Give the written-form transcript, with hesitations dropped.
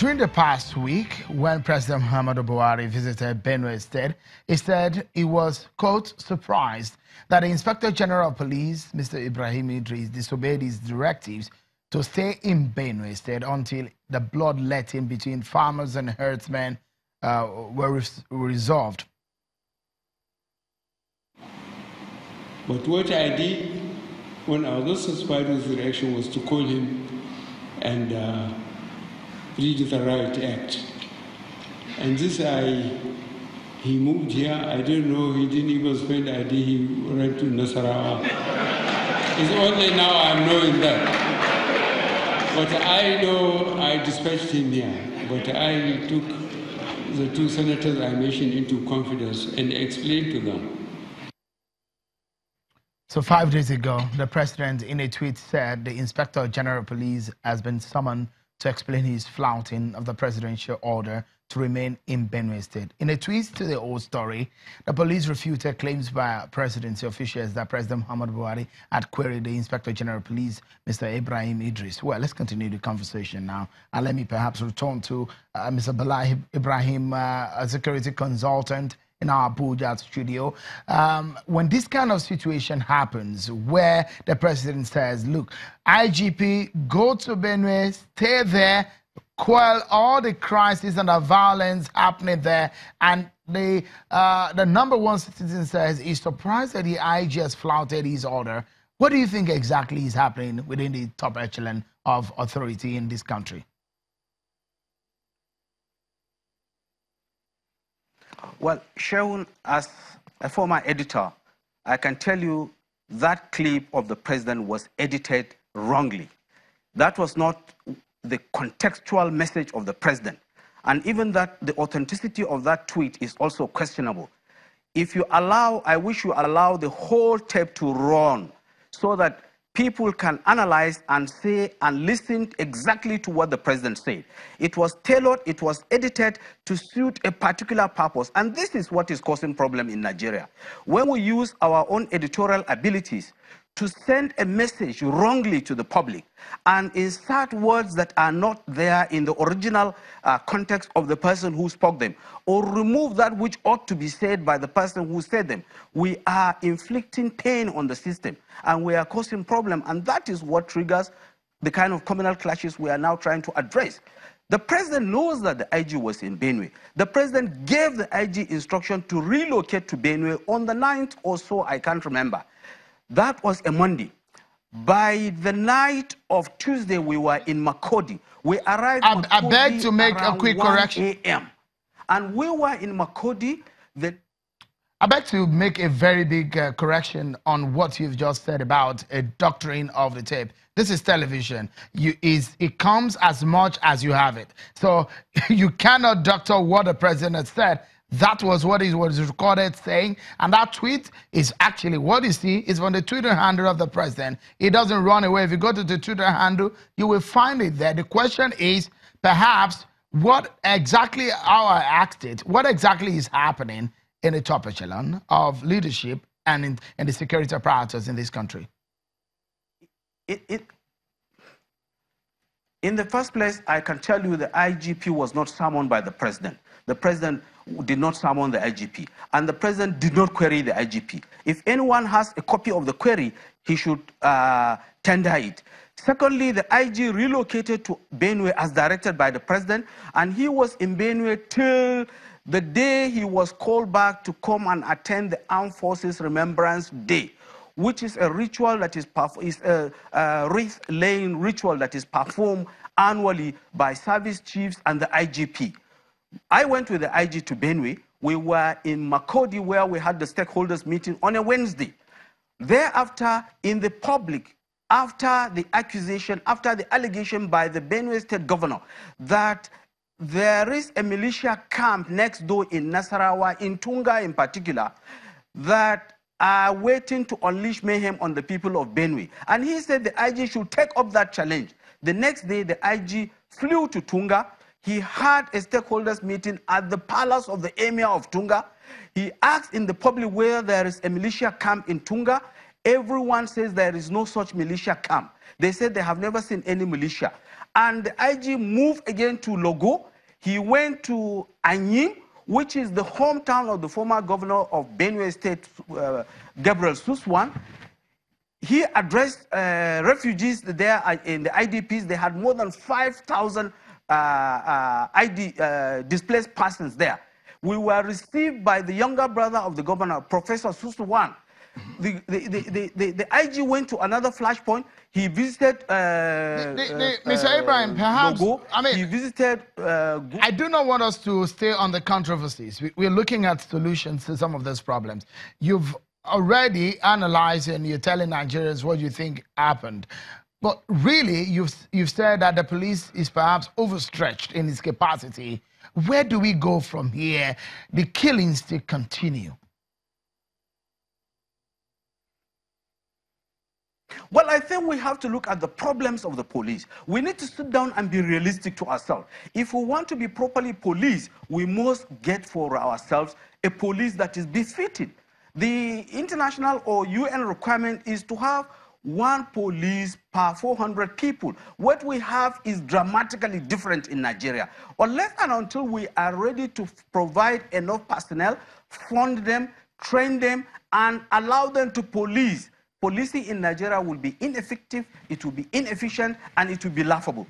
During the past week, when President Muhammadu Buhari visited Benue State, he said he was, quote, surprised that the Inspector General of Police, Mr. Ibrahim, disobeyed his directives to stay in Benue State until the bloodletting between farmers and herdsmen were resolved. But what I did when I was not satisfied with the reaction was to call him and read the Right Act. And this he moved here, I don't know, he didn't even spend a day, he went to Nasarawa. It's only now I'm knowing that. But I know I dispatched him here, but I took the two senators I mentioned into confidence and explained to them. So 5 days ago, the president in a tweet said the Inspector General of Police has been summoned to explain his flouting of the presidential order to remain in Benue State. In a tweet to the old story, the police refuted claims by presidency officials that President Muhammadu Buhari had queried the Inspector General of Police, Mr. Ibrahim Idris. Well, let's continue the conversation now. And let me perhaps return to Mr. Ibrahim, a security consultant in our Abuja studio. When this kind of situation happens, where the president says, look, IGP, go to Benue, stay there, quell all the crisis and the violence happening there, and the number one citizen says he's surprised that the IG has flouted his order. What do you think exactly is happening within the top echelon of authority in this country? Well, Shaun, as a former editor, I can tell you that clip of the president was edited wrongly. That was not the contextual message of the president. And even that, the authenticity of that tweet is also questionable. If you allow, I wish you allow the whole tape to run so that people can analyze and say and listen exactly to what the president said. It was tailored, it was edited to suit a particular purpose. And this is what is causing problem in Nigeria. When we use our own editorial abilities to send a message wrongly to the public and insert words that are not there in the original context of the person who spoke them, or remove that which ought to be said by the person who said them, we are inflicting pain on the system and we are causing problem, and that is what triggers the kind of communal clashes we are now trying to address. The president knows that the IG was in Benue. The president gave the IG instruction to relocate to Benue on the 9th or so, I can't remember. That was a Monday. By the night of Tuesday, we were in Makodi. We arrived on I beg to make a quick correction. 1 a.m. And we were in Makodi. I beg to make a very big correction on what you've just said about a doctrine of the tape. This is television. It comes as much as you have it. So you cannot doctor what the president has said. That was what he was recorded saying, and that tweet is actually what you see is from the Twitter handle of the president. It doesn't run away. If you go to the Twitter handle, you will find it there. The question is perhaps what exactly, how I asked it, what exactly is happening in the top echelon of leadership and in the security apparatus in this country? In the first place, I can tell you the IGP was not summoned by the president. The president did not summon the IGP, and the president did not query the IGP. If anyone has a copy of the query, he should tender it. Secondly, the IG relocated to Benue as directed by the president, and he was in Benue till the day he was called back to come and attend the Armed Forces Remembrance Day, which is a ritual that is a wreath-laying ritual that is performed annually by service chiefs and the IGP. I went with the IG to Benue. We were in Makodi where we had the stakeholders meeting on a Wednesday. Thereafter, in the public, after the accusation, after the allegation by the Benue State Governor that there is a militia camp next door in Nasarawa, in Tunga in particular, that are waiting to unleash mayhem on the people of Benue. And he said the IG should take up that challenge. The next day, the IG flew to Tunga. He had a stakeholders meeting at the palace of the emir of Tunga. He asked in the public where there is a militia camp in Tunga. Everyone says there is no such militia camp. They said they have never seen any militia. And the IG moved again to Logo. He went to Anyim, which is the hometown of the former governor of Benue State, Gabriel Suswan. He addressed refugees there in the IDPs. They had more than 5,000 displaced persons there. We were received by the younger brother of the governor, Professor Suswan. The IG went to another flashpoint. He visited Mr. Ibrahim, perhaps, Logo. I mean, he visited I do not want us to stay on the controversies. We're looking at solutions to some of those problems. You've already analyzed and you're telling Nigerians what you think happened. But really, you've said that the police is perhaps overstretched in its capacity. Where do we go from here? The killings still continue. Well, I think we have to look at the problems of the police. We need to sit down and be realistic to ourselves. If we want to be properly policed, we must get for ourselves a police that is befitting. The international or UN requirement is to have 1 police per 400 people. What we have is dramatically different in Nigeria. Unless and until we are ready to provide enough personnel, fund them, train them, and allow them to police, policing in Nigeria will be ineffective, it will be inefficient, and it will be laughable.